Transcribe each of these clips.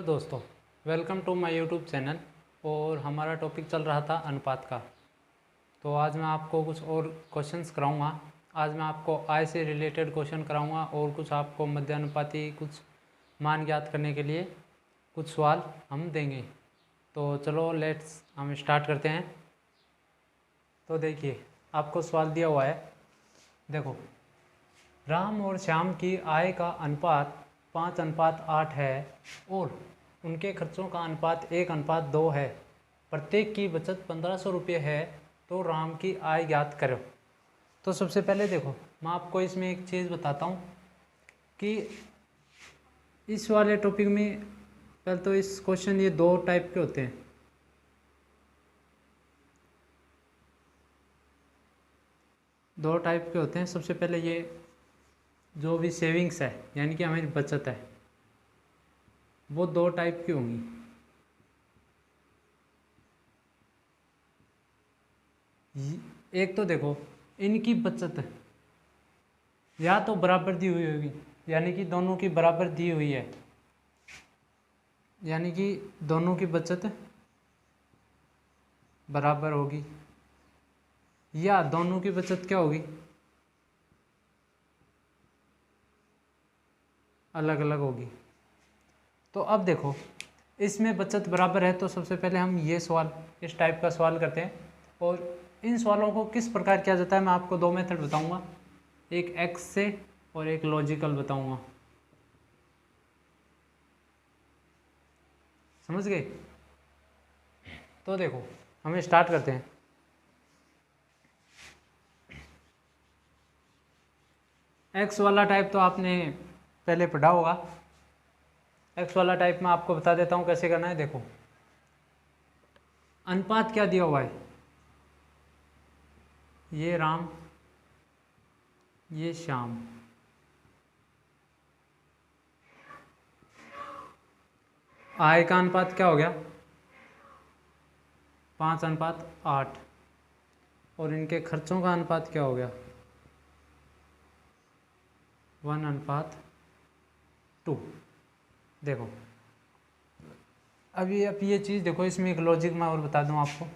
Hello दोस्तों, welcome to my YouTube channel. और हमारा टॉपिक चल रहा था अनुपात का। तो आज मैं आपको कुछ और क्वेश्चंस कराऊंगा। आज मैं आपको आय से रिलेटेड क्वेश्चन कराऊंगा और कुछ आपको मध्यानुपाती कुछ मान ज्ञात करने के लिए कुछ सवाल हम देंगे। तो चलो लेट्स हम स्टार्ट करते हैं। तो देखिए, आपको सवाल दिया हुआ है। देखो, राम और श्याम की आय का अनुपात 5:8 है और उनके खर्चों का अनुपात 1:2 है। प्रत्येक की बचत 1500 रुपये है, तो राम की आय ज्ञात करो। तो सबसे पहले देखो, मैं आपको इसमें एक चीज़ बताता हूँ कि इस वाले टॉपिक में पहले तो इस क्वेश्चन ये दो टाइप के होते हैं। दो टाइप के होते हैं। सबसे पहले ये जो भी सेविंग्स है यानी कि हमारी बचत है, वो दो टाइप की होंगी। एक तो देखो, इनकी बचत या तो बराबर दी हुई होगी, यानी कि दोनों की बराबर दी हुई है, यानी कि दोनों की बचत बराबर होगी, या दोनों की बचत क्या होगी, अलग अलग होगी। तो अब देखो, इसमें बचत बराबर है, तो सबसे पहले हम ये सवाल, इस टाइप का सवाल करते हैं। और इन सवालों को किस प्रकार किया जाता है, मैं आपको दो मेथड बताऊंगा, एक एक्स से और एक लॉजिकल बताऊंगा। समझ गए? तो देखो, हमें स्टार्ट करते हैं। एक्स वाला टाइप तो आपने पहले पढ़ा होगा। एक्स वाला टाइप में आपको बता देता हूँ कैसे करना है। देखो, अनुपात क्या दिया हुआ है, ये राम, ये श्याम। आय का अनुपात क्या हो गया, 5:8। और इनके खर्चों का अनुपात क्या हो गया, 1:2। देखो, अब ये चीज़ देखो, इसमें एक लॉजिक मैं और बता दूं आपको।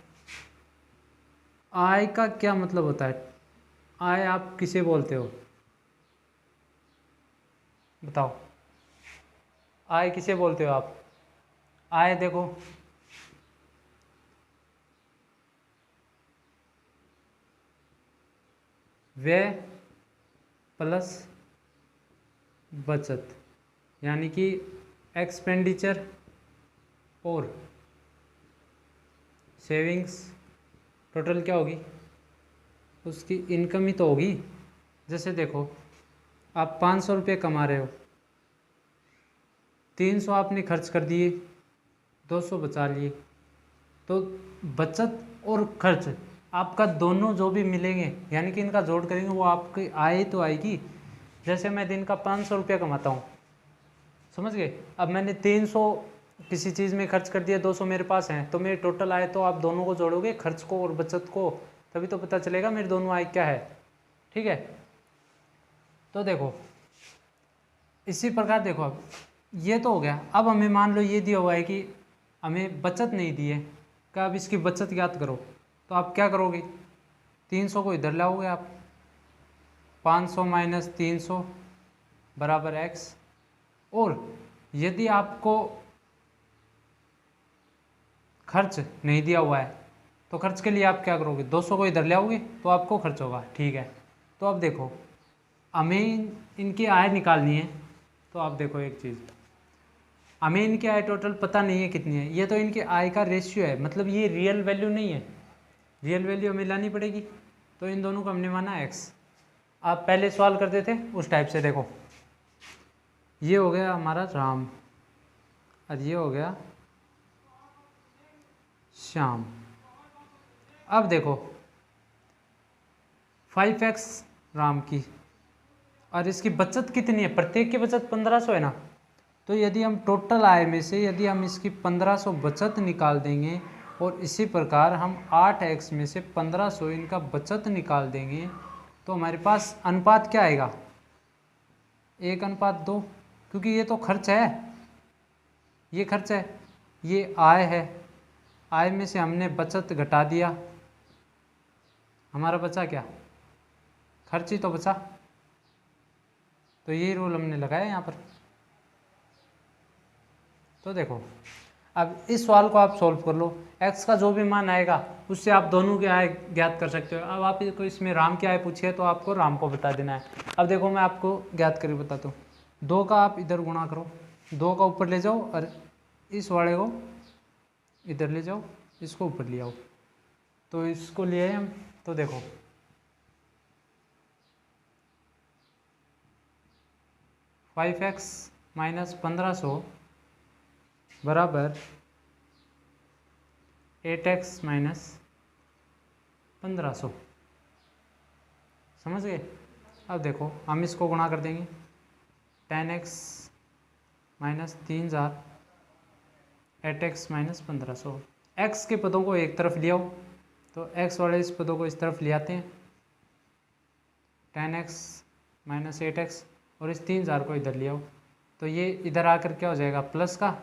आय का क्या मतलब होता है, आय आप किसे बोलते हो, बताओ, आय किसे बोलते हो आप? आय देखो, व्यय प्लस बचत, यानी कि एक्सपेंडिचर और सेविंग्स टोटल क्या होगी, उसकी इनकम ही तो होगी। जैसे देखो, आप 500 रुपये कमा रहे हो, 300 आपने खर्च कर दिए, 200 बचा लिए। तो बचत और खर्च आपका दोनों जो भी मिलेंगे, यानी कि इनका जोड़ करेंगे, वो आपकी आय तो आएगी। जैसे मैं दिन का 500 रुपया कमाता हूँ, समझ गए? अब मैंने 300 किसी चीज़ में खर्च कर दिया, 200 मेरे पास हैं, तो मेरी टोटल आय, तो आप दोनों को जोड़ोगे, खर्च को और बचत को, तभी तो पता चलेगा मेरी दोनों आय क्या है। ठीक है? तो देखो, इसी प्रकार देखो, अब ये तो हो गया। अब हमें मान लो ये दिया हुआ है कि हमें बचत नहीं दी है, कि अब इसकी बचत ज्ञात करो। तो आप क्या करोगे, 300 को इधर लाओगे आप, 500 माइनस 300 बराबर एक्स। और यदि आपको खर्च नहीं दिया हुआ है, तो खर्च के लिए आप क्या करोगे, 200 को इधर ले आओगे, तो आपको खर्च होगा। ठीक है? तो अब देखो, हमें इनकी आय निकालनी है। तो आप देखो एक चीज़, हमें इनकी आय टोटल पता नहीं है कितनी है, ये तो इनकी आय का रेशियो है, मतलब ये रियल वैल्यू नहीं है, रियल वैल्यू हमें लानी पड़ेगी। तो इन दोनों को हमने माना एक्स। आप पहले सवाल करते थे उस टाइप से। देखो, ये हो गया हमारा राम और ये हो गया श्याम। अब देखो, 5x राम की और इसकी बचत कितनी है, प्रत्येक की बचत 1500 है ना। तो यदि हम टोटल आय में से यदि हम इसकी 1500 बचत निकाल देंगे, और इसी प्रकार हम 8x में से 1500 इनका बचत निकाल देंगे, तो हमारे पास अनुपात क्या आएगा, 1:2, क्योंकि ये तो खर्च है, ये खर्च है, ये आय है, आय में से हमने बचत घटा दिया, हमारा बचा क्या, खर्च ही तो बचा। तो यही रूल हमने लगाया यहाँ पर। तो देखो अब इस सवाल को आप सॉल्व कर लो, x का जो भी मान आएगा उससे आप दोनों के आय ज्ञात कर सकते हो। अब आप इसको इसमें राम की आय पूछिए तो आपको राम को बता देना है। अब देखो मैं आपको ज्ञात करके बताता हूँ। 2 का आप इधर गुणा करो, 2 का ऊपर ले जाओ और इस वाले को इधर ले जाओ, इसको ऊपर ले आओ। तो इसको ले आए हम। तो देखो 5x माइनस 1500 बराबर 8x माइनस 1500। समझ गए। अब देखो हम इसको गुणा कर देंगे, 10x minus 3000 8x minus 1500। x के पदों को एक तरफ ले आओ, तो x वाले इस पदों को इस तरफ ले आते हैं, 10x माइनस 8x, और इस 3000 को इधर ले आओ। तो ये इधर आकर क्या हो जाएगा, प्लस का।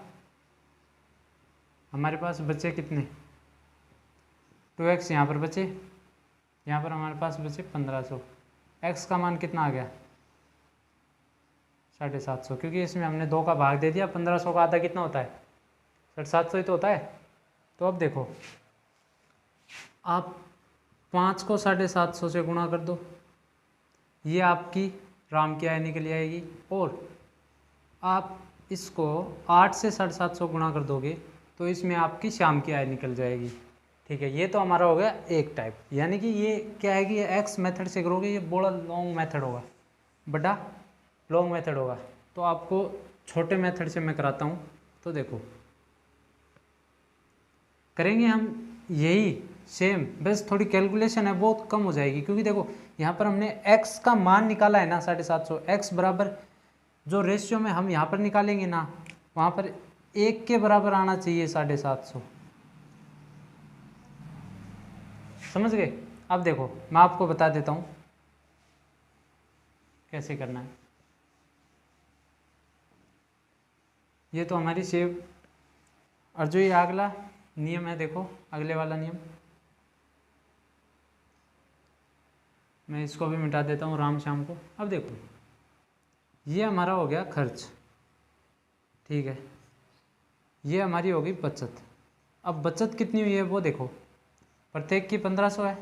हमारे पास बचे कितने, 2x यहाँ पर बचे, यहाँ पर हमारे पास बचे 1500। x का मान कितना आ गया, 750, क्योंकि इसमें हमने 2 का भाग दे दिया। 1500 का आधा कितना होता है, 750 ही तो होता है। तो अब देखो आप 5 को 750 से गुणा कर दो, ये आपकी राम की आय निकल आएगी। और आप इसको 8 से 750 गुणा कर दोगे तो इसमें आपकी श्याम की आय निकल जाएगी। ठीक है, ये तो हमारा हो गया एक टाइप, यानी कि ये क्या है कि ये एक्स मेथड से करोगे, ये बड़ा लॉन्ग मेथड होगा, बड़ा लॉन्ग मेथड होगा। तो आपको छोटे मेथड से मैं कराता हूँ। तो देखो करेंगे हम यही सेम, बस थोड़ी कैलकुलेशन है बहुत कम हो जाएगी, क्योंकि देखो यहाँ पर हमने x का मान निकाला है ना 750। x बराबर जो रेशियो में हम यहाँ पर निकालेंगे ना, वहाँ पर 1 के बराबर आना चाहिए 750। समझ गए। अब देखो मैं आपको बता देता हूँ कैसे करना है। ये तो हमारी सेव, और जो ये अगला नियम है, देखो अगले वाला नियम मैं इसको भी मिटा देता हूँ राम श्याम को। अब देखो ये हमारा हो गया खर्च, ठीक है, ये हमारी होगी बचत। अब बचत कितनी हुई है वो देखो, प्रत्येक की 1500 है,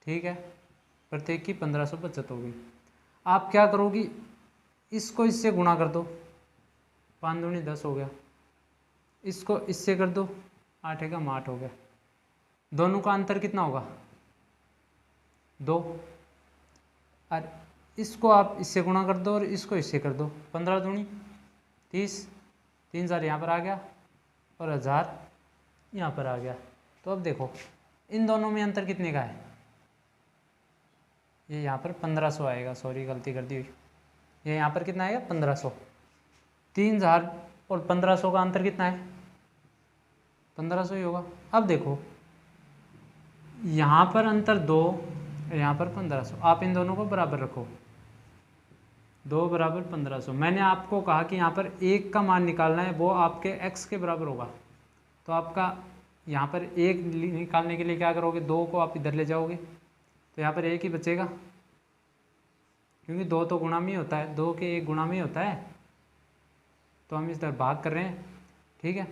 ठीक है, प्रत्येक की 1500 बचत होगी। आप क्या करोगी, इसको इससे गुणा कर दो, 5 दूनी 10 हो गया, इसको इससे कर दो, 8 एकम 8 हो गया। दोनों का अंतर कितना होगा, 2। और इसको आप इससे गुणा कर दो और इसको इससे कर दो, 15 दूनी 30, 3000 यहाँ पर आ गया और 1000 यहाँ पर आ गया। तो अब देखो इन दोनों में अंतर कितने का है, ये यहाँ पर 1500 आएगा, सॉरी गलती कर दी हुई, ये यहाँ पर कितना आएगा 1500। 3000 और 1500 का अंतर कितना है, 1500 ही होगा। अब देखो यहाँ पर अंतर 2, यहाँ पर 1500, आप इन दोनों को बराबर रखो, 2 बराबर 1500। मैंने आपको कहा कि यहाँ पर 1 का मान निकालना है, वो आपके x के बराबर होगा। तो आपका यहाँ पर 1 निकालने के लिए क्या करोगे, 2 को आप इधर ले जाओगे तो यहाँ पर 1 ही बचेगा, क्योंकि 2 तो गुणा में ही होता है, 2 के 1 गुणा में ही होता है। तो हम इस तरह भाग कर रहे हैं, ठीक है।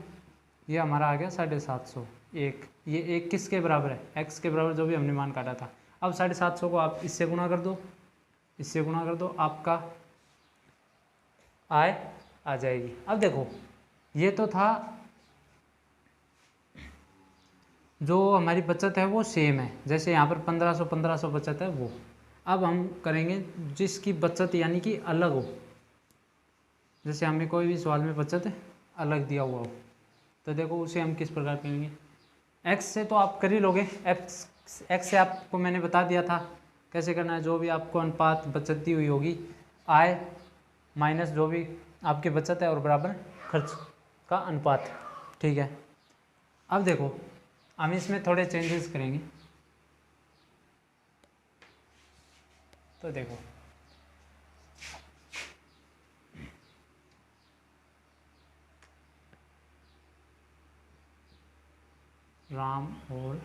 ये हमारा आ गया 750। ये 1 किसके बराबर है, x के बराबर, जो भी हमने मान काटा था। अब 750 को आप इससे गुणा कर दो, इससे गुणा कर दो, आपका आय आ जाएगी। अब देखो ये तो था, जो हमारी बचत है वो सेम है, जैसे यहाँ पर 1500 बचत है वो। अब हम करेंगे जिसकी बचत यानी कि अलग हो, जैसे हमें कोई भी सवाल में बचत अलग दिया हुआ हो, तो देखो उसे हम किस प्रकार करेंगे। x से तो आप कर ही लोगे, x से आपको मैंने बता दिया था कैसे करना है। जो भी आपको अनुपात बचत दी हुई होगी, आय माइनस जो भी आपकी बचत है और बराबर खर्च का अनुपात, ठीक है। अब देखो हम इसमें थोड़े चेंजेस करेंगे। तो देखो राम और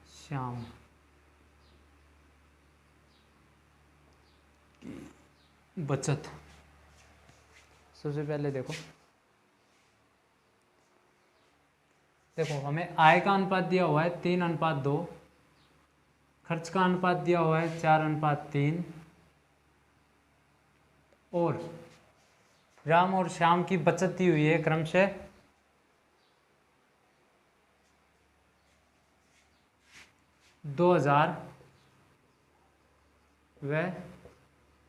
श्याम की बचत। सबसे पहले देखो हमें आय का अनुपात दिया हुआ है 3:2, खर्च का अनुपात दिया हुआ है 4:3 और राम और श्याम की बचत दी हुई है क्रमशः 2000 व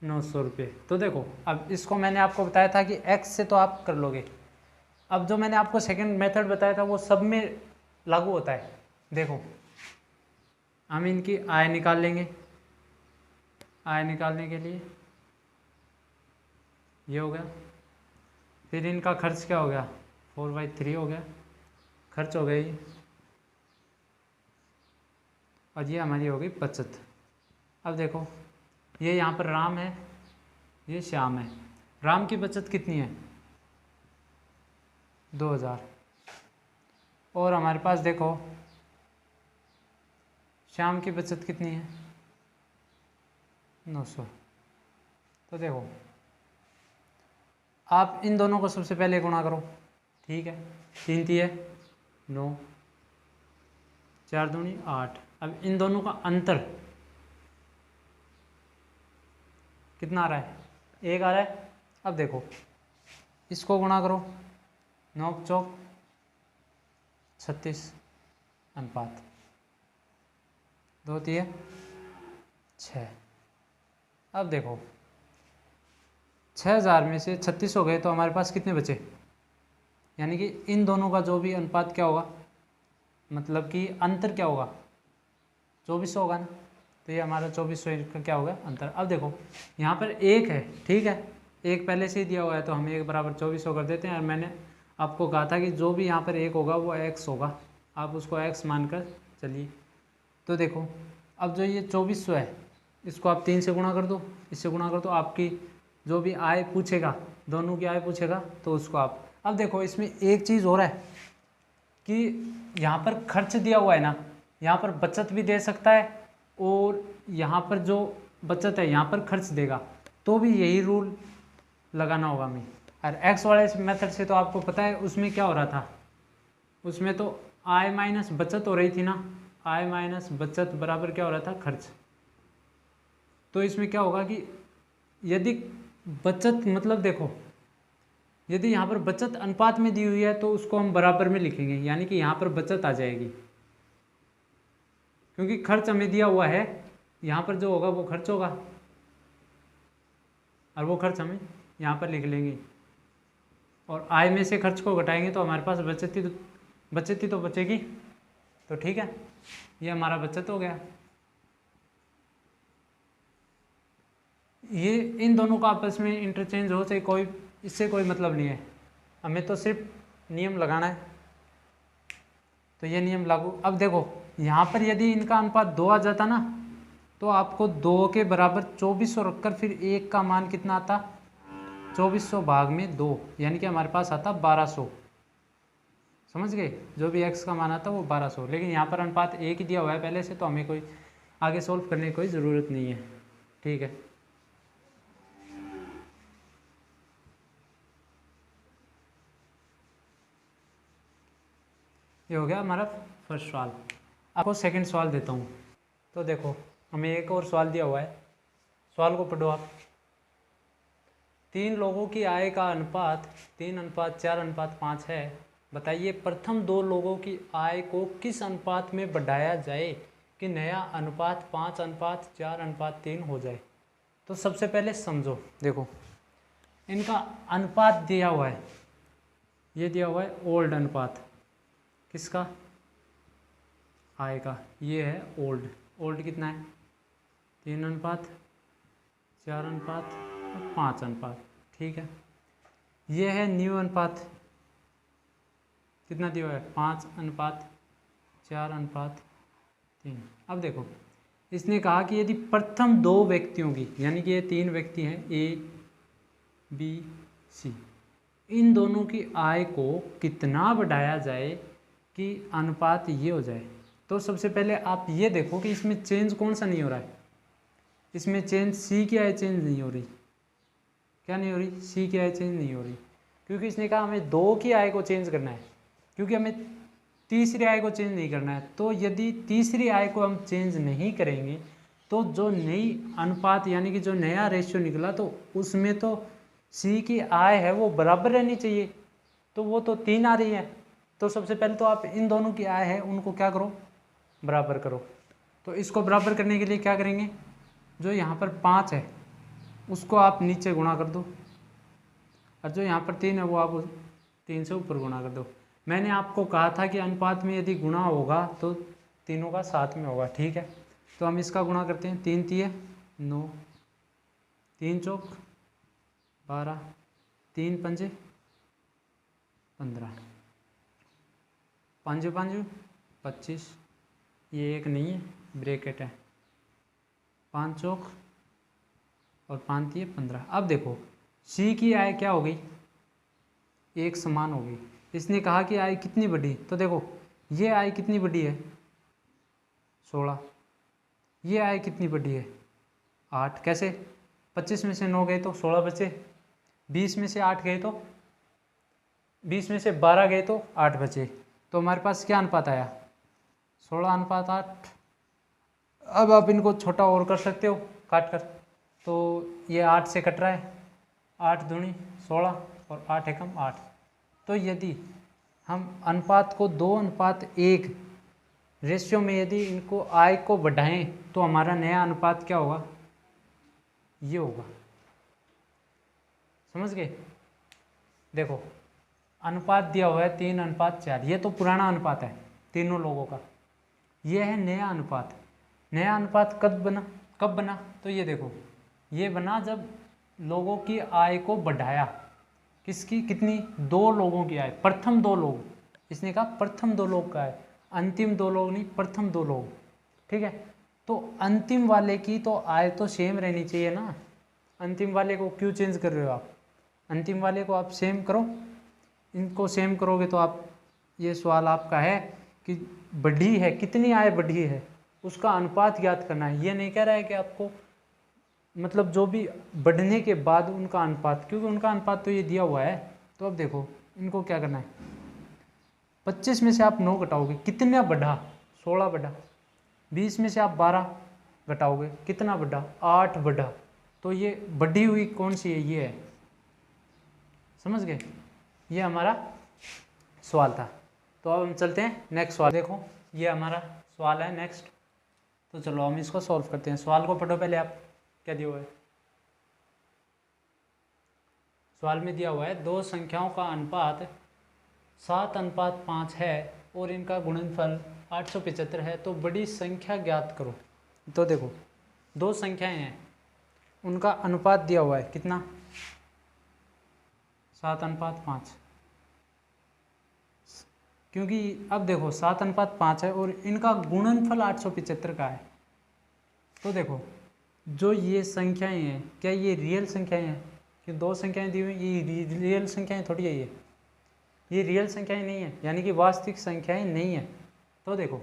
900 रुपये। तो देखो अब इसको मैंने आपको बताया था कि x से तो आप कर लोगे, अब जो मैंने आपको सेकंड मेथड बताया था वो सब में लागू होता है। देखो हम इनकी आय निकाल लेंगे, आय निकालने के लिए ये हो गया, फिर इनका खर्च क्या हो गया 4/3 हो गया, खर्च हो गई, और ये हमारी हो गई बचत। अब देखो ये यहाँ पर राम है, ये श्याम है। राम की बचत कितनी है 2000, और हमारे पास देखो श्याम की बचत कितनी है 900। तो देखो आप इन दोनों को सबसे पहले गुणा करो, ठीक है, 3 3 9, 4 दूनी 8। अब इन दोनों का अंतर कितना आ रहा है 1 आ रहा है। अब देखो इसको गुणा करो, 9 चौक 36 अनुपात 2 3 6। अब देखो 6000 में से 36 हो गए तो हमारे पास कितने बचे, यानी कि इन दोनों का जो भी अनुपात क्या होगा, मतलब कि अंतर क्या होगा 2400 होगा ना। तो ये हमारा 2400 का क्या होगा अंतर। अब देखो यहाँ पर 1 है, ठीक है, 1 पहले से ही दिया हुआ है तो हम 1 बराबर 2400 कर देते हैं। और मैंने आपको कहा था कि जो भी यहाँ पर 1 होगा वो x होगा, आप उसको x मानकर चलिए। तो देखो अब जो ये 2400 है इसको आप 3 से गुणा कर दो, इससे गुणा कर दो, आपकी जो भी आय पूछेगा, दोनों की आय पूछेगा तो उसको आप। अब देखो इसमें एक चीज़ हो रहा है कि यहाँ पर खर्च दिया हुआ है ना, यहाँ पर बचत भी दे सकता है और यहाँ पर जो बचत है यहाँ पर खर्च देगा, तो भी यही रूल लगाना होगा हमें। और एक्स वाले मेथड से तो आपको पता है उसमें क्या हो रहा था, उसमें तो आय माइनस बचत हो रही थी ना, आय माइनस बचत बराबर क्या हो रहा था खर्च। तो इसमें क्या होगा कि यदि बचत मतलब देखो यदि यहाँ पर बचत अनुपात में दी हुई है तो उसको हम बराबर में लिखेंगे, यानी कि यहाँ पर बचत आ जाएगी, क्योंकि खर्च हमें दिया हुआ है, यहाँ पर जो होगा वो खर्च होगा और वो खर्च हमें यहाँ पर लिख लेंगे, और आय में से खर्च को घटाएंगे तो हमारे पास बचत ही तो बचेगी। तो ठीक है, ये हमारा बचत हो गया। ये इन दोनों का आपस में इंटरचेंज हो से इससे कोई मतलब नहीं है, हमें तो सिर्फ नियम लगाना है। तो ये नियम लागू। अब देखो यहाँ पर यदि इनका अनुपात 2 आ जाता ना तो आपको 2 के बराबर 2400 रखकर फिर 1 का मान कितना आता 2400 भाग में 2, यानी कि हमारे पास आता 1200। समझ गए, जो भी x का मान आता वो 1200। लेकिन यहाँ पर अनुपात 1 ही दिया हुआ है पहले से, तो हमें कोई आगे सोल्व करने की कोई ज़रूरत नहीं है। ठीक है, ये हो गया हमारा फर्स्ट सवाल। आपको सेकंड सवाल देता हूँ। तो देखो हमें एक और सवाल दिया हुआ है, सवाल को पढ़ो आप। 3 लोगों की आय का अनुपात 3:4:5 है। बताइए प्रथम 2 लोगों की आय को किस अनुपात में बढ़ाया जाए कि नया अनुपात 5:4:3 हो जाए। तो सबसे पहले समझो, देखो इनका अनुपात दिया हुआ है, ये दिया हुआ है ओल्ड अनुपात, किसका आय का, ये है ओल्ड। ओल्ड कितना है 3:4:5। ठीक है, ये है न्यू अनुपात, कितना दिया हुआ है 5:4:3। अब देखो इसने कहा कि यदि प्रथम 2 व्यक्तियों की, यानी कि ये 3 व्यक्ति हैं A B C, इन दोनों की आय को कितना बढ़ाया जाए कि अनुपात ये हो जाए। तो सबसे पहले आप ये देखो कि इसमें चेंज कौन सा नहीं हो रहा है। इसमें चेंज सी की आय चेंज नहीं हो रही। क्या नहीं हो रही? सी की आय चेंज नहीं हो रही, क्योंकि इसने कहा हमें 2 की आय को चेंज करना है, क्योंकि हमें तीसरी आय को चेंज नहीं करना है। तो यदि तीसरी आय को हम चेंज नहीं करेंगे तो जो नई अनुपात यानी कि जो नया रेशियो निकला तो उसमें तो सी की आय है वो बराबर रहनी चाहिए, तो वो तो 3 आ रही है। तो सबसे पहले तो आप इन दोनों की आय है उनको क्या करो, बराबर करो। तो इसको बराबर करने के लिए क्या करेंगे, जो यहाँ पर 5 है उसको आप नीचे गुणा कर दो, और जो यहाँ पर 3 है वो आप 3 से ऊपर गुणा कर दो। मैंने आपको कहा था कि अनुपात में यदि गुणा होगा तो तीनों का साथ में होगा, ठीक है। तो हम इसका गुणा करते हैं, 3 तिये 9, 3 चौक 12, 3 पंजे 15, 5 5 25, ये एक नहीं है ब्रैकेट है, 5 चौक और 5 तिये 15। अब देखो सी की आय क्या हो गई, एक समान हो गई। इसने कहा कि आय कितनी बढ़ी, तो देखो ये आय कितनी बढ़ी है 16, ये आय कितनी बढ़ी है 8। कैसे? 25 में से 9 गए तो 16 बचे, 20 में से 8 गए तो 20 में से 12 गए तो 8 बचे। तो हमारे पास क्या अनुपात आया 16:8। अब आप इनको छोटा और कर सकते हो काट कर, तो ये 8 से कट रहा है, 8 दूनी 16 और 8 एकम 8। तो यदि हम अनुपात को 2:1 रेशियो में यदि इनको आय को बढ़ाएं तो हमारा नया अनुपात क्या होगा, ये होगा। समझ गए? देखो अनुपात दिया हुआ है 3:4, ये तो पुराना अनुपात है तीनों लोगों का। ये है नया अनुपात। नया अनुपात कब बना तो ये देखो ये बना जब लोगों की आय को बढ़ाया। किसकी? कितनी? 2 लोगों की आय, प्रथम 2 लोग। इसने कहा प्रथम 2 लोग का है, अंतिम 2 लोग नहीं, प्रथम 2 लोग, ठीक है। तो अंतिम वाले की तो आय तो सेम रहनी चाहिए ना। अंतिम वाले को क्यों चेंज कर रहे हो आप? अंतिम वाले को आप सेम करो, इनको सेम करोगे तो आप, ये सवाल आपका है कि बढ़ी है, कितनी आय बढ़ी है उसका अनुपात ज्ञात करना है। ये नहीं कह रहा है कि आपको मतलब जो भी बढ़ने के बाद उनका अनुपात, क्योंकि उनका अनुपात तो ये दिया हुआ है। तो अब देखो इनको क्या करना है, 25 में से आप 9 घटाओगे कितना बढ़ा, 16 बढ़ा। 20 में से आप 12 घटाओगे कितना बढ़ा, 8 बढ़ा। तो ये बढ़ी हुई कौन सी है, ये है। समझ गए? ये हमारा सवाल था। तो अब हम चलते हैं नेक्स्ट सवाल। देखो ये हमारा सवाल है नेक्स्ट, तो चलो हम इसको सॉल्व करते हैं। सवाल को पढ़ो पहले आप, क्या दिया हुआ है। सवाल में दिया हुआ है 2 संख्याओं का अनुपात 7:5 है और इनका गुणनफल 875 है, तो बड़ी संख्या ज्ञात करो। तो देखो 2 संख्याएं हैं, उनका अनुपात दिया हुआ है कितना, 7:5। क्योंकि अब देखो 7:5 है और इनका गुणनफल 875 का है। तो देखो जो ये संख्याएं हैं, क्या ये रियल संख्याएं हैं? कि 2 संख्याएं दी हुई, ये रियल संख्याएं थोड़ी है, ये रियल संख्याएं नहीं है, यानी कि वास्तविक संख्याएं नहीं है। तो देखो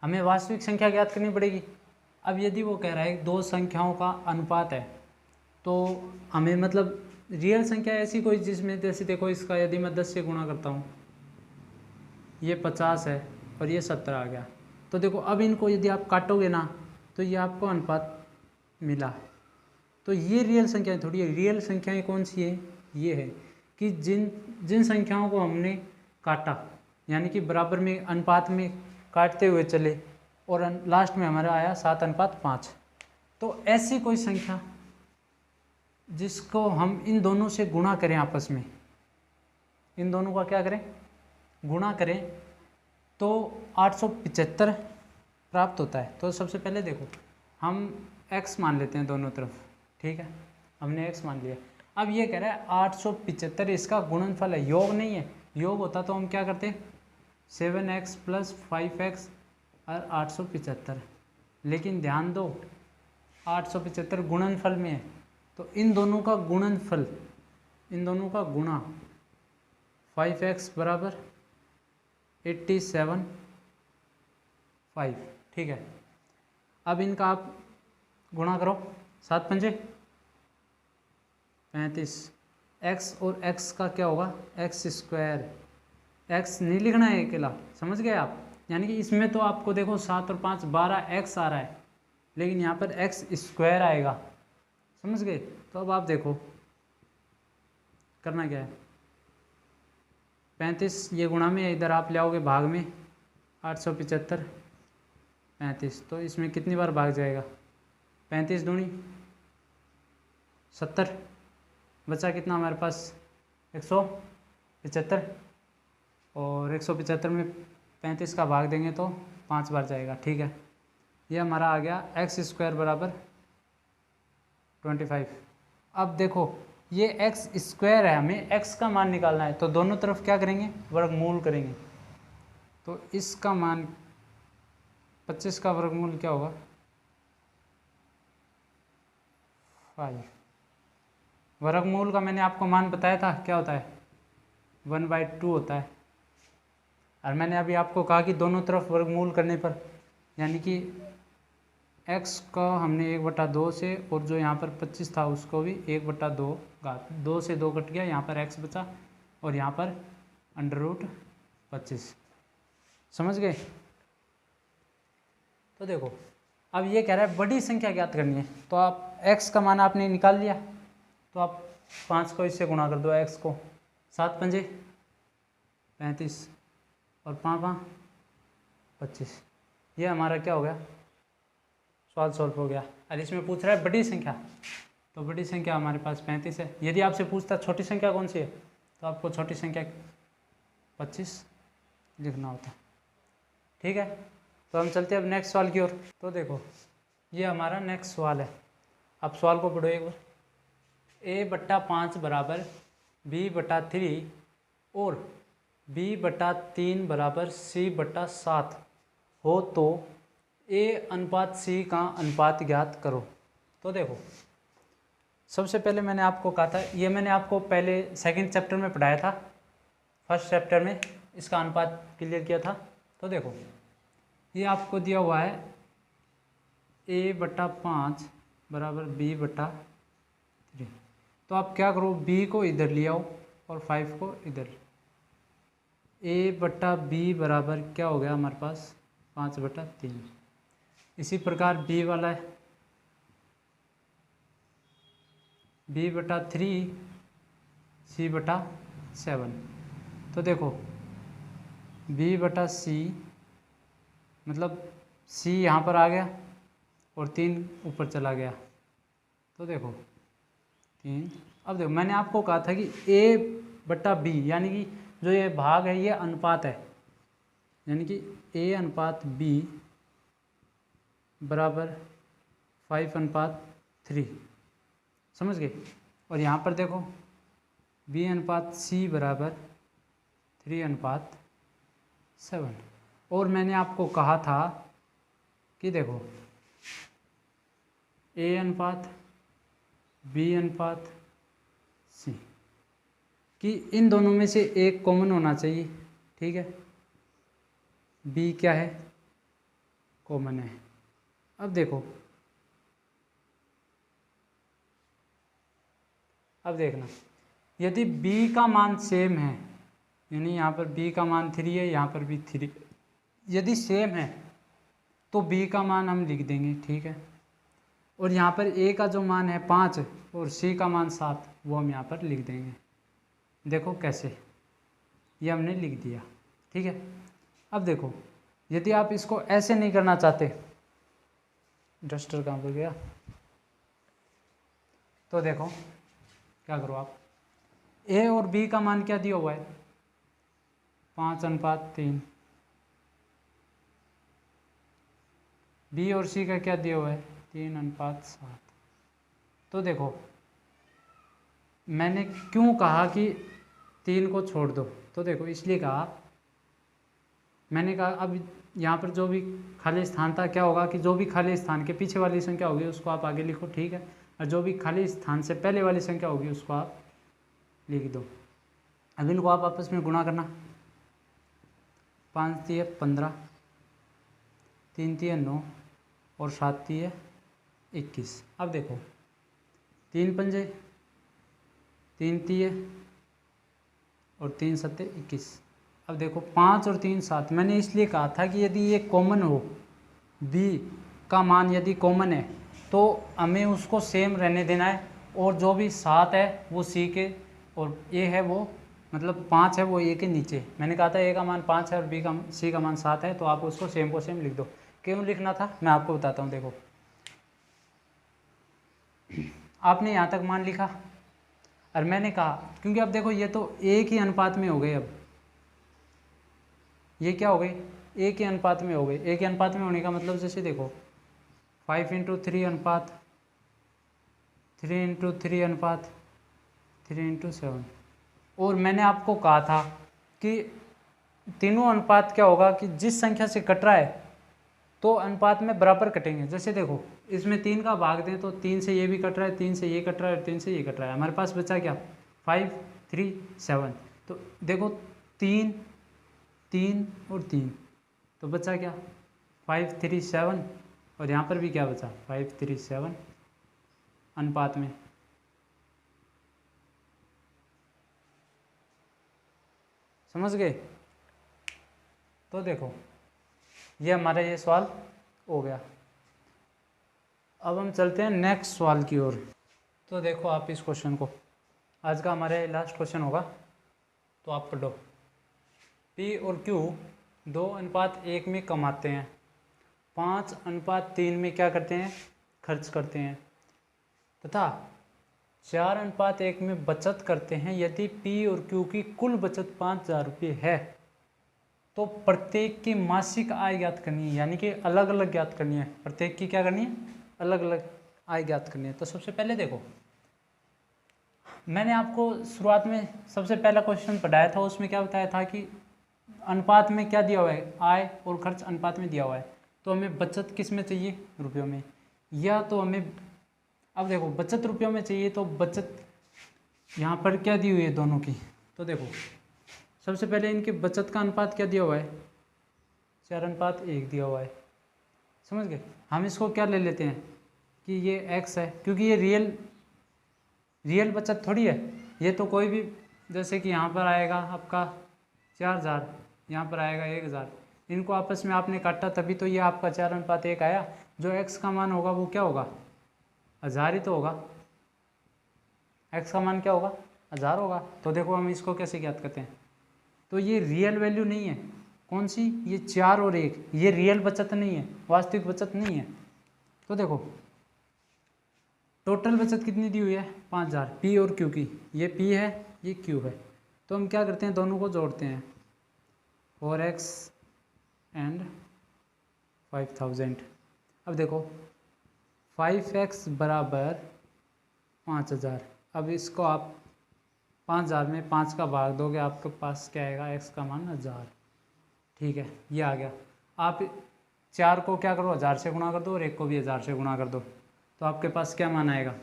हमें वास्तविक संख्या ज्ञात करनी पड़ेगी। अब यदि वो कह रहा है 2 संख्याओं का अनुपात है, तो हमें मतलब रियल संख्या ऐसी कोई जिसमें, जैसे देखो इसका यदि मैं 10 से गुणा करता हूँ, ये 50 है और ये 70 आ गया। तो देखो अब इनको यदि आप काटोगे ना तो ये आपको अनुपात मिला। तो ये रियल संख्याएं थोड़ी है। रियल संख्याएं कौन सी है, ये है कि जिन संख्याओं को हमने काटा, यानी कि बराबर में अनुपात में काटते हुए चले और लास्ट में हमारा आया 7:5। तो ऐसी कोई संख्या जिसको हम इन दोनों से गुणा करें, आपस में इन दोनों का क्या करें, गुणा करें, तो 875 प्राप्त होता है। तो सबसे पहले देखो हम x मान लेते हैं दोनों तरफ, ठीक है, हमने x मान लिया। अब ये कह रहा है 875 इसका गुणनफल है, योग नहीं है। योग होता तो हम क्या करते, 7x + 5x और 875। लेकिन ध्यान दो 875 गुणनफल में है, तो इन दोनों का गुणनफल इन दोनों का गुणा 5x बराबर 87 5, ठीक है। अब इनका आप गुणा करो, 7 पंजे 35, x और x का क्या होगा एक्स स्क्वायर, x नहीं लिखना है अकेला, समझ गए आप। यानी कि इसमें तो आपको देखो 7 और 5 12x आ रहा है, लेकिन यहाँ पर एक्स स्क्वायर आएगा, समझ गए। तो अब आप देखो करना क्या है, 35 ये गुणा में, इधर आप ले आओगे भाग में, 875 35, तो इसमें कितनी बार भाग जाएगा, 35 दूनी 70, बचा कितना हमारे पास 175, और 175 में 35 का भाग देंगे तो 5 बार जाएगा, ठीक है। ये हमारा आ गया एक्स स्क्वायर बराबर 25। अब देखो ये एक्स स्क्वायर है, हमें एक्स का मान निकालना है, तो दोनों तरफ क्या करेंगे, वर्गमूल करेंगे। तो इसका मान 25 का वर्गमूल क्या होगा 5। वर्गमूल का मैंने आपको मान बताया था क्या होता है 1/2 होता है। और मैंने अभी आपको कहा कि दोनों तरफ वर्गमूल करने पर, यानी कि x का हमने 1/2 से, और जो यहाँ पर 25 था उसको भी 1/2 घात 2 से 2 कट गया, यहाँ पर x बचा, और यहाँ पर √25, समझ गए। तो देखो अब ये कह रहा है बड़ी संख्या ज्ञात करनी है, तो आप x का मान आपने निकाल लिया, तो आप 5 को इससे गुणा कर दो, x को 7 पंजे 35 और 5 5 25, ये हमारा क्या हो गया, सवाल सॉल्व हो गया। और इसमें पूछ रहा है बड़ी संख्या, तो बड़ी संख्या हमारे पास 35 है। यदि आपसे पूछता छोटी संख्या कौन सी है, तो आपको छोटी संख्या 25 लिखना होता, ठीक है। तो हम चलते हैं अब नेक्स्ट सवाल की ओर। तो देखो ये हमारा नेक्स्ट सवाल है, आप सवाल को पढ़ो एक बार। a/5 बराबर b/3 और b/3 बराबर c/7 हो तो a/c का अनुपात ज्ञात करो। तो देखो सबसे पहले मैंने आपको कहा था, ये मैंने आपको पहले सेकंड चैप्टर में पढ़ाया था, फर्स्ट चैप्टर में इसका अनुपात क्लियर किया था। तो देखो ये आपको दिया हुआ है a/5 बराबर b/3, तो आप क्या करो b को इधर ले आओ और 5 को इधर। a/b बराबर क्या हो गया हमारे पास 5/3। इसी प्रकार b वाला है b/3 c/7। तो देखो b/c मतलब c यहाँ पर आ गया और 3 ऊपर चला गया, तो देखो 3। अब देखो मैंने आपको कहा था कि a/b यानी कि जो ये भाग है ये अनुपात है, यानी कि a/b बराबर 5/3, समझ गए। और यहाँ पर देखो b/c बराबर 3/7। और मैंने आपको कहा था कि देखो a/b/c कि इन दोनों में से एक कॉमन होना चाहिए, ठीक है। b क्या है कॉमन है। अब देखो अब देखना, यदि b का मान सेम है, यानी यहाँ पर b का मान 3 है, यहाँ पर भी 3, यदि सेम है तो b का मान हम लिख देंगे, ठीक है। और यहाँ पर a का जो मान है 5 और c का मान 7 वो हम यहाँ पर लिख देंगे। देखो कैसे, ये हमने लिख दिया, ठीक है। अब देखो यदि आप इसको ऐसे नहीं करना चाहते, डस्टर कहाँ पर गया, तो देखो क्या करो आप, a और b का मान क्या दिया हुआ है 5/3, b और c का क्या दिया हुआ है 3/7। तो देखो मैंने क्यों कहा कि 3 को छोड़ दो, तो देखो इसलिए कहा, मैंने कहा अब यहाँ पर जो भी खाली स्थान था क्या होगा कि जो भी खाली स्थान के पीछे वाली संख्या होगी उसको आप आगे लिखो, ठीक है। और जो भी खाली स्थान से पहले वाली संख्या होगी उसको आप लिख दो। अब इनको आप आपस में गुणा करना, 5 तिये 15, 3 तिये 9 और 7 तिये 21। अब देखो 3 पंजे 3 तिये और 3 सत्ते 21। अब देखो 5 और 3 7। मैंने इसलिए कहा था कि यदि ये कॉमन हो, b का मान यदि कॉमन है तो हमें उसको सेम रहने देना है, और जो भी 7 है वो c के और a है वो मतलब 5 है वो a के नीचे। मैंने कहा था a का मान 5 है और c का मान 7 है, तो आप उसको सेम को सेम लिख दो। क्यों लिखना था मैं आपको बताता हूँ। देखो आपने यहाँ तक मान लिखा और मैंने कहा, क्योंकि अब देखो ये तो एक ही अनुपात में हो गए। अब ये क्या हो गई, एक ही अनुपात में हो गए। एक ही अनुपात में होने का मतलब जैसे देखो 5:3 अनुपात 3:3 अनुपात 3:7। और मैंने आपको कहा था कि तीनों अनुपात क्या होगा कि जिस संख्या से कट रहा है तो अनुपात में बराबर कटेंगे। जैसे देखो इसमें 3 का भाग दें तो 3 से ये भी कट रहा है, 3 से ये कट रहा है और 3 से ये कट रहा है। हमारे पास बचा क्या 5 3 7। तो देखो 3 3 और 3 तो बचा क्या 5 3 7, और यहाँ पर भी क्या बचा 5 3 7 अनुपात में। समझ गए। तो देखो ये हमारा ये सवाल हो गया। अब हम चलते हैं नेक्स्ट सवाल की ओर। तो देखो आप इस क्वेश्चन को, आज का हमारे लास्ट क्वेश्चन होगा, तो आप पढ़ो। P और Q 2:1 में कमाते हैं, 5:3 में क्या करते हैं खर्च करते हैं, तथा 4:1 में बचत करते हैं। यदि P और Q की कुल बचत 5,000 रुपये है तो प्रत्येक की मासिक आय ज्ञात करनी है, यानी कि अलग अलग ज्ञात करनी है। प्रत्येक की क्या करनी है अलग अलग आय ज्ञात करनी है। तो सबसे पहले देखो मैंने आपको शुरुआत में सबसे पहला क्वेश्चन पढ़ाया था, उसमें क्या बताया था कि अनुपात में क्या दिया हुआ है आय और खर्च अनुपात में दिया हुआ है। तो हमें बचत किस में चाहिए रुपयों में, या तो हमें अब देखो बचत रुपयों में चाहिए तो बचत यहाँ पर क्या दी हुई है दोनों की। तो देखो सबसे पहले इनकी बचत का अनुपात क्या दिया हुआ है 4:1 दिया हुआ है। समझ गए। हम इसको क्या ले लेते हैं कि ये x है, क्योंकि ये रियल बचत थोड़ी है। ये तो कोई भी, जैसे कि यहाँ पर आएगा आपका 4,000, यहाँ पर आएगा 1,000, इनको आपस में आपने काटा तभी तो ये आपका 4:1 आया। जो x का मान होगा वो क्या होगा 1,000 ही तो होगा। x का मान क्या होगा 1,000 होगा। तो देखो हम इसको कैसे ज्ञात करते हैं, तो ये रियल वैल्यू नहीं है। कौन सी, ये 4 और 1, ये रियल बचत नहीं है, वास्तविक बचत नहीं है। तो देखो टोटल बचत कितनी दी हुई है 5,000 P और Q की। ये P है ये Q है। तो हम क्या करते हैं दोनों को जोड़ते हैं 4x एंड 5,000। अब देखो 5x बराबर 5,000। अब इसको आप 5,000 में 5 का भाग दोगे, आपके पास क्या आएगा x का मान 1,000। ठीक है ये आ गया। आप 4 को क्या करो 1,000 से गुणा कर दो और 1 को भी 1,000 से गुणा कर दो, तो आपके पास क्या मान आएगा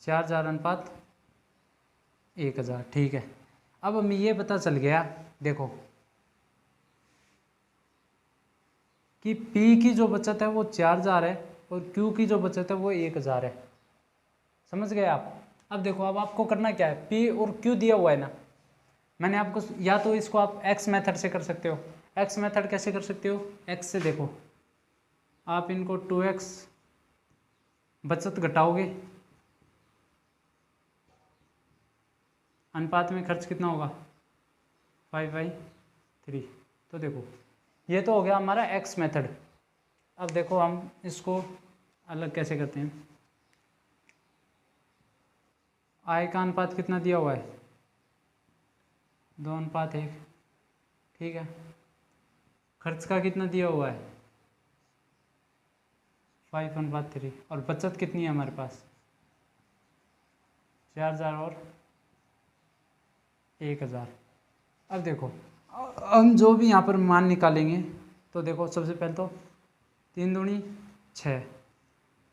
4,000:1,000। ठीक है। अब हमें ये पता चल गया देखो कि P की जो बचत है वो 4,000 है और Q की जो बचत है वो 1,000 है। समझ गए आप। अब देखो अब आपको करना क्या है, P और Q दिया हुआ है ना, मैंने आपको या तो इसको आप x मेथड से कर सकते हो। x मेथड कैसे कर सकते हो, x से देखो आप इनको 2x बचत घटाओगे, अनुपात में खर्च कितना होगा 5/3। तो देखो ये तो हो गया हमारा x मेथड। अब देखो हम इसको अलग कैसे करते हैं। आय का अनुपात कितना दिया हुआ है 2:1। ठीक है। खर्च का कितना दिया हुआ है 5/3। और बचत कितनी है हमारे पास 4,000 और 1,000। अब देखो हम जो भी यहाँ पर मान निकालेंगे, तो देखो सबसे पहले तो 3 दूनी 6,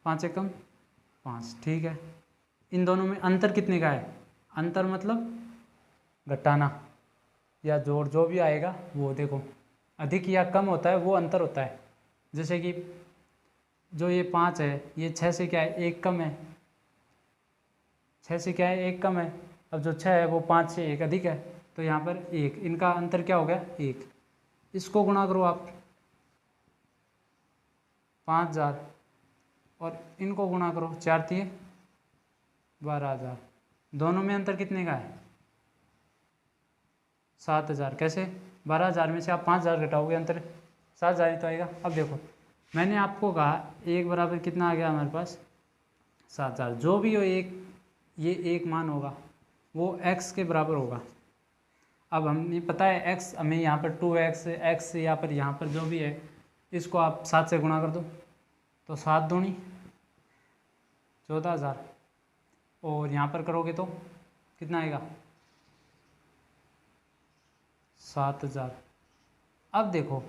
5 एकम 5। ठीक है। इन दोनों में अंतर कितने का है? अंतर मतलब घटाना या जोड़, जो भी आएगा वो देखो अधिक या कम होता है वो अंतर होता है। जैसे कि जो ये 5 है ये 6 से क्या है, 1 कम है। 6 से क्या है, 1 कम है। अब जो 6 है वो 5 से 1 अधिक है, तो यहाँ पर 1, इनका अंतर क्या हो गया, 1। इसको गुणा करो आप 5000 और इनको गुणा करो 4 तिये 12000। दोनों में अंतर कितने का है, 7000। कैसे, 12000 में से आप 5000 घटाओगे अंतर 7000 ही तो आएगा। अब देखो मैंने आपको कहा 1 बराबर कितना आ गया हमारे पास, 7000। जो भी हो ये एक मान होगा वो x के बराबर होगा। अब हमें पता है x, हमें यहाँ पर 2x x यहाँ पर जो भी है इसको आप 7 से गुणा कर दो, तो 7 दूनी 14000 और यहाँ पर करोगे तो कितना आएगा, 7000। अब देखो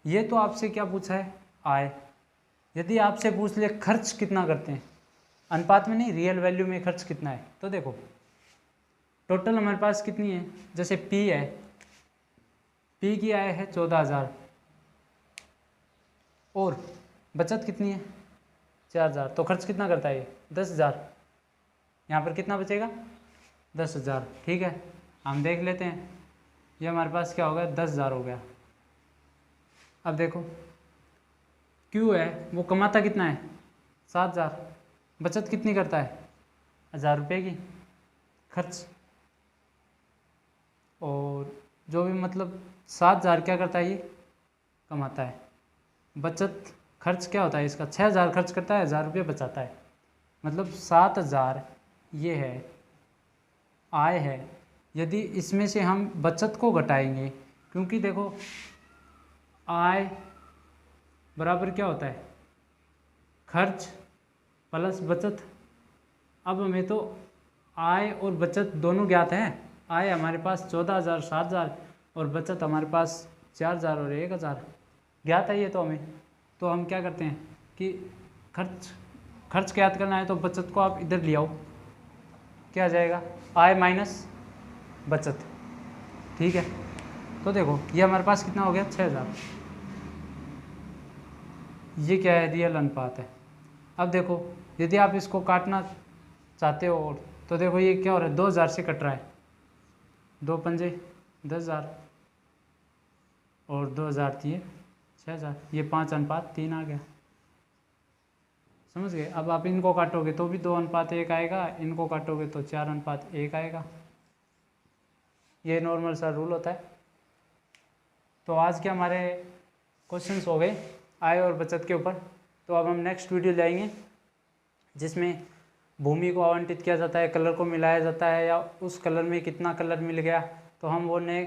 ये तो आपसे क्या पूछा है, आय। यदि आपसे पूछ ले खर्च कितना करते हैं, अनुपात में नहीं रियल वैल्यू में खर्च कितना है, तो देखो टोटल हमारे पास कितनी है, जैसे P है, P की आय है 14000 और बचत कितनी है 4000, तो खर्च कितना करता है ये 10000। यहाँ पर कितना बचेगा 10000। ठीक है, हम देख लेते हैं ये हमारे पास क्या हो गया, 10000 हो गया। अब देखो Q है वो कमाता कितना है 7000, बचत कितनी करता है 1000 रुपये की खर्च, और जो भी मतलब 7000 क्या करता है ये कमाता है। बचत खर्च क्या होता है इसका, 6000 खर्च करता है 1000 रुपये बचाता है, मतलब 7000 ये है आय है। यदि इसमें से हम बचत को घटाएंगे, क्योंकि देखो आय बराबर क्या होता है, खर्च प्लस बचत। अब हमें तो आय और बचत दोनों ज्ञात हैं। आय हमारे पास 14000 7000 और बचत हमारे पास 4000 और 1000 ज्ञात है ये तो हमें। तो हम क्या करते हैं कि खर्च ज्ञात करना है तो बचत को आप इधर ले आओ, क्या आ जाएगा आय माइनस बचत। ठीक है, तो देखो ये हमारे पास कितना हो गया 6000। ये क्या है, रियल अनुपात है। अब देखो यदि आप इसको काटना चाहते हो और तो देखो ये क्या हो रहा है, 2000 से कट रहा है, 2 पंजे 10000 और 2000 दिए 6000, ये 5:3 आ गया। समझ गए। अब आप इनको काटोगे तो भी 2:1 आएगा, इनको काटोगे तो 4:1 आएगा। ये नॉर्मल सा रूल होता है। तो आज के हमारे क्वेश्चंस हो गए आय और बचत के ऊपर। तो अब हम नेक्स्ट वीडियो लाएंगे जिसमें भूमि को आवंटित किया जाता है, कलर को मिलाया जाता है या उस कलर में कितना कलर मिल गया, तो हम वो नए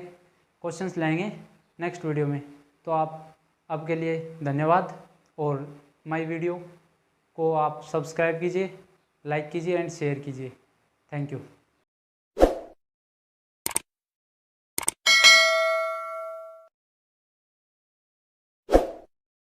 क्वेश्चंस लाएंगे नेक्स्ट वीडियो में। तो आप आपके लिए धन्यवाद, और माय वीडियो को आप सब्सक्राइब कीजिए, लाइक कीजिए एंड शेयर कीजिए। Thank you.